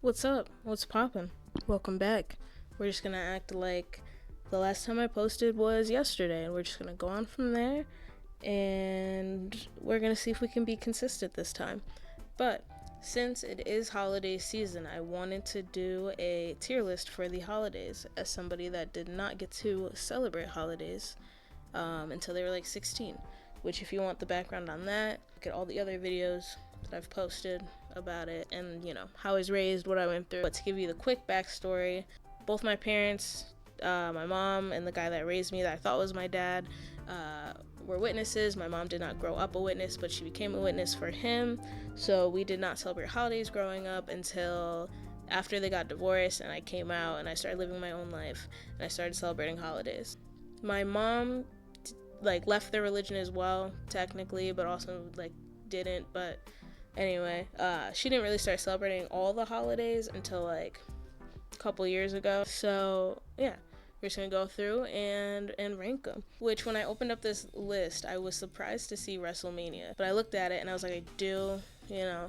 What's up? What's poppin'? Welcome back. We're just gonna act like the last time I posted was yesterday, and we're just gonna go on from there, and we're gonna see if we can be consistent this time. But since it is holiday season, I wanted to do a tier list for the holidays as somebody that did not get to celebrate holidays until they were like 16. Which, if you want the background on that, look at all the other videos that I've posted about it and, how I was raised, what I went through. But to give you the quick backstory, both my parents, my mom and the guy that raised me that I thought was my dad, were witnesses. My mom did not grow up a witness, but she became a witness for him. So we did not celebrate holidays growing up until after they got divorced and I came out and I started living my own life and I started celebrating holidays. My mom left their religion as well, technically, but also didn't. But anyway, she didn't really start celebrating all the holidays until a couple years ago. So yeah, we're just gonna go through and rank them. Which, when I opened up this list, I was surprised to see WrestleMania, but I looked at it and I was like, I do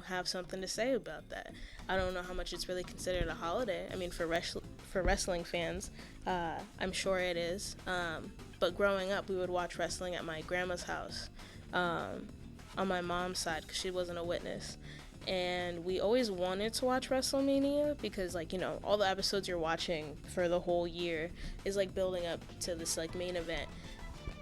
have something to say about that. I don't know how much it's really considered a holiday. I mean, for wrestling fans, I'm sure it is. But growing up, we would watch wrestling at my grandma's house, on my mom's side, because she wasn't a witness. And we always wanted to watch WrestleMania because, all the episodes you're watching for the whole year is, building up to this, main event.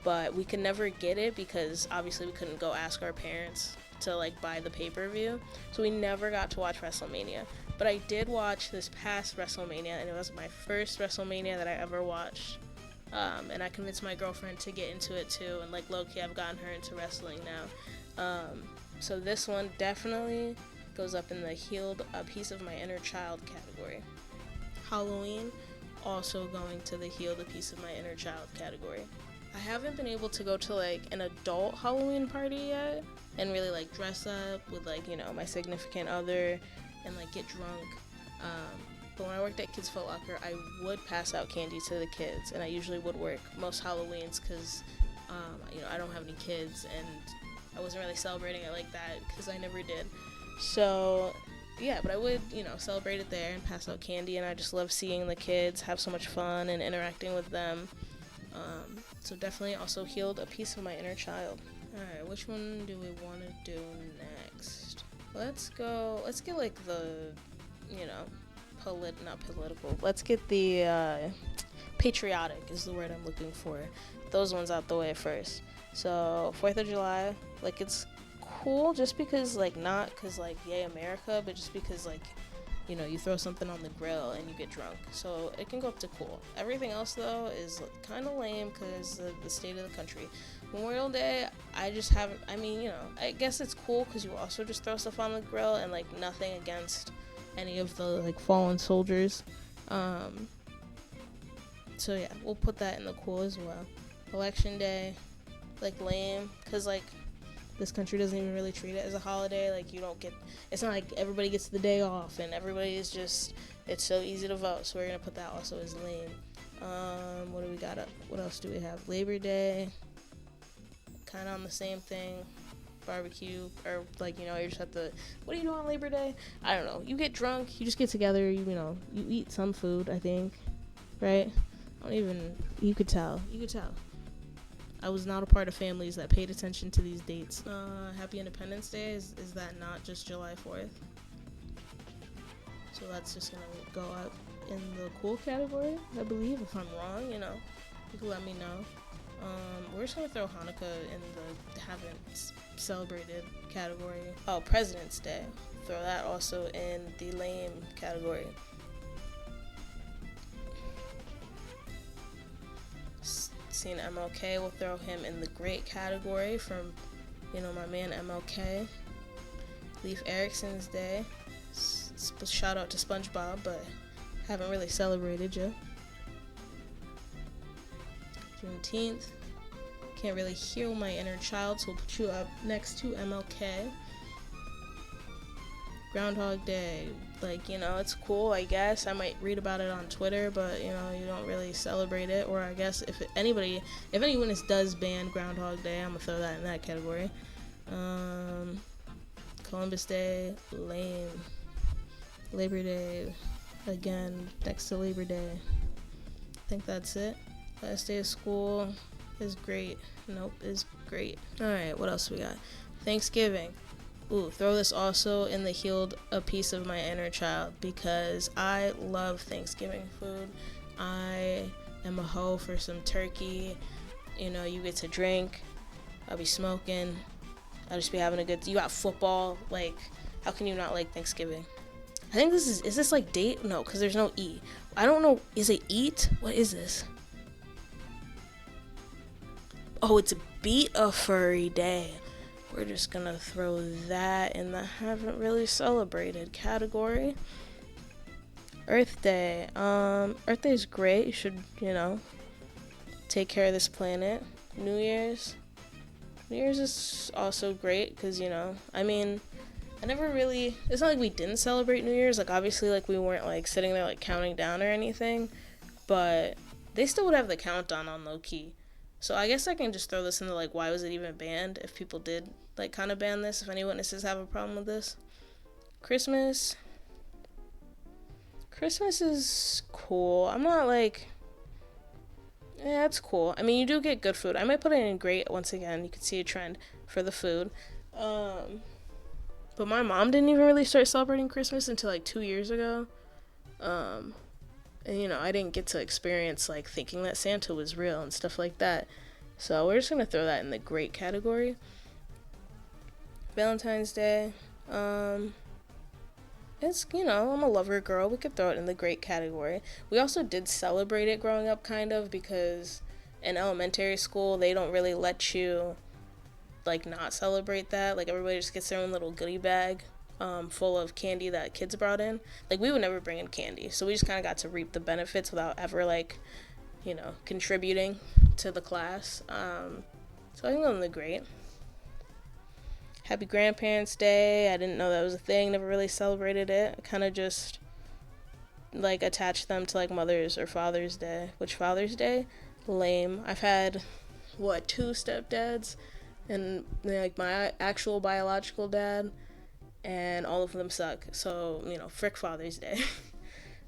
But we could never get it because, obviously, we couldn't go ask our parents to, buy the pay-per-view. So we never got to watch WrestleMania. But I did watch this past WrestleMania, and it was my first WrestleMania that I ever watched. And I convinced my girlfriend to get into it too, and low-key I've gotten her into wrestling now. So this one definitely goes up in the healed a piece of my inner child category. Halloween, also going to the healed a piece of my inner child category. I haven't been able to go to an adult Halloween party yet and really dress up with my significant other and get drunk. But when I worked at Kids Foot Locker, I would pass out candy to the kids, and I usually would work most Halloweens because, I don't have any kids, and I wasn't really celebrating it like that because I never did. So, yeah, but I would, celebrate it there and pass out candy, and I just love seeing the kids have so much fun and interacting with them. So definitely also healed a piece of my inner child. Alright, which one do we want to do next? Let's get the, not political. Let's get the patriotic is the word I'm looking for. Those ones out the way first. So 4th of July, it's cool just because not because yay America, but just because you throw something on the grill and you get drunk. So it can go up to cool. Everything else though is kind of lame because of the state of the country. Memorial Day, I just haven't. I mean, I guess it's cool because you also just throw stuff on the grill and nothing against any of the fallen soldiers. So yeah, we'll put that in the cool as well. Election Day, lame, because this country doesn't even really treat it as a holiday. You don't get, it's not everybody gets the day off and everybody is just, it's so easy to vote, so we're gonna put that also as lame. What do we got up? What else do we have? Labor Day, kind of on the same thing. Barbecue, or you just have to, what do you do on Labor Day? I don't know, you get drunk, you just get together, you eat some food, I think, right? You could tell I was not a part of families that paid attention to these dates. Happy Independence Day, is that not just July 4th? So that's just gonna go up in the cool category, I believe. If I'm wrong, you can let me know. We're just gonna throw Hanukkah in the haven't celebrated category. Oh, President's Day. Throw that also in the lame category. Seen MLK, we'll throw him in the great category from, my man MLK. Leif Erikson's Day. Shout out to SpongeBob, but haven't really celebrated yet. Juneteenth. Can't really heal my inner child, so we'll put you up next to MLK. Groundhog Day, it's cool, I guess. I might read about it on Twitter, but, you don't really celebrate it. Or I guess if anyone does ban Groundhog Day, I'm gonna throw that in that category. Columbus Day, lame. Labor Day again next to Labor Day. I think that's it. Last day of school is great. Nope, is great. Alright, what else we got? Thanksgiving. Ooh, throw this also in the healed a piece of my inner child, because I love Thanksgiving food. I am a hoe for some turkey. You know, you get to drink. I'll be smoking. I'll just be having a good... You got football. Like, how can you not like Thanksgiving? I think this is this like date? No, because there's no E. I don't know. Is it eat? What is this? Oh, it's beat a furry day. We're just gonna throw that in the haven't really celebrated category. Earth Day. Earth Day is great. You should, you know, take care of this planet. New Year's is also great because, you know, I mean, I never really, it's not like we didn't celebrate New Year's. Like, obviously, like, we weren't, like, sitting there, like, counting down or anything. But they still would have the countdown on low-key. So I guess I can just throw this into, like, why was it even banned if people did, like, kind of ban this, if any witnesses have a problem with this. Christmas is cool. I'm not, like, yeah, it's cool. I mean, you do get good food. I might put it in great once again. You can see a trend for the food. But my mom didn't even really start celebrating Christmas until, like, 2 years ago. And, you know, I didn't get to experience, like, thinking that Santa was real and stuff like that. So we're just going to throw that in the great category. Valentine's Day. It's, you know, I'm a lover girl. We could throw it in the great category. We also did celebrate it growing up, kind of, because in elementary school, they don't really let you, like, not celebrate that. Like, everybody just gets their own little goodie bag. Full of candy that kids brought in. Like, we would never bring in candy, so we just kind of got to reap the benefits without ever, like, you know, contributing to the class. So I think I'm the great. Happy Grandparents' Day. I didn't know that was a thing. Never really celebrated it. I kind of just, like, attached them to, like, Mother's or Father's Day. Which Father's Day? Lame. I've had, 2 stepdads, and, like, my actual biological dad, and all of them suck. So, you know, frick Father's Day.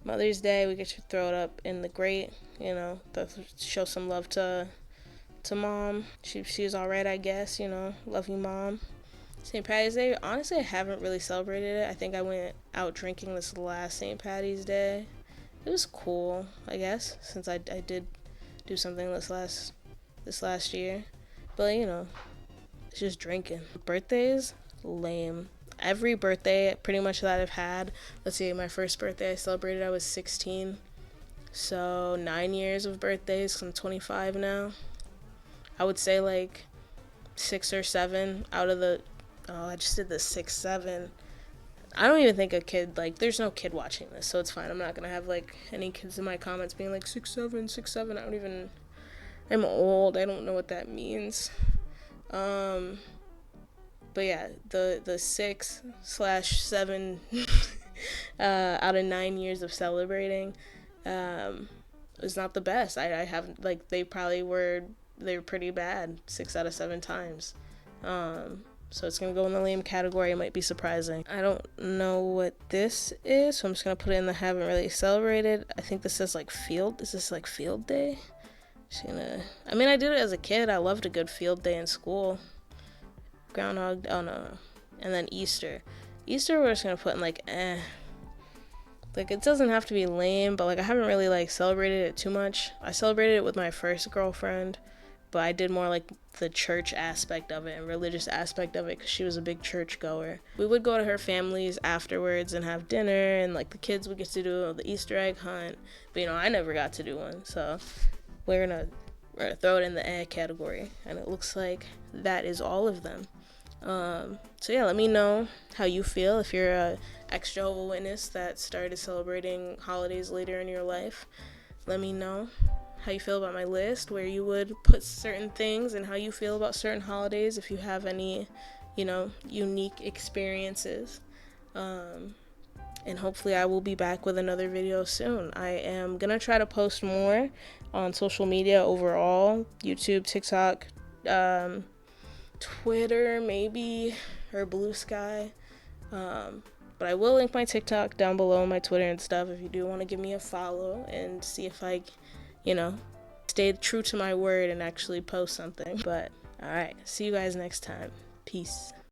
Mother's Day, we get to throw it up in the great, you know, show some love to Mom. She's alright, I guess, you know, love you, Mom. St. Patty's Day, honestly, I haven't really celebrated it. I think I went out drinking this last St. Patty's Day. It was cool, I guess, since I did do something this last year. But, you know, it's just drinking. Birthdays, lame. Every birthday pretty much that I've had, let's see, my first birthday I celebrated, I was 16. So 9 years of birthdays, 'cause I'm 25 now. I would say like 6 or 7 out of the, I just did the 6, 7. I don't even think a kid, like, there's no kid watching this, so it's fine. I'm not gonna have, like, any kids in my comments being like 6, 7, 6, 7. I'm old. I don't know what that means. But yeah, the 6/7 out of 9 years of celebrating was not the best. I haven't, like, they were pretty bad 6 out of 7 times. So it's gonna go in the lame category. It might be surprising. I don't know what this is, so I'm just gonna put it in the haven't really celebrated. I think this is like field. Is this like field day? I mean, I did it as a kid. I loved a good field day in school. Groundhog, oh no. And then Easter we're just gonna put in like like, it doesn't have to be lame, but like I haven't really like celebrated it too much. I celebrated it with my first girlfriend, but I did more like the church aspect of it and religious aspect of it because she was a big church goer. We would go to her family's afterwards and have dinner, and like the kids would get to do the Easter egg hunt, but you know, I never got to do one, so we're gonna throw it in the egg category, and it looks like that is all of them. So yeah, let me know how you feel if you're a ex-Jehovah Witness that started celebrating holidays later in your life. Let me know how you feel about my list, where you would put certain things, and how you feel about certain holidays, if you have any, you know, unique experiences. And hopefully I will be back with another video soon. I am gonna try to post more on social media overall, YouTube, TikTok, Twitter maybe, or Blue Sky. But I will link my TikTok down below, my Twitter and stuff, if you do want to give me a follow and see if I, you know, stayed true to my word and actually post something. But alright, see you guys next time. Peace.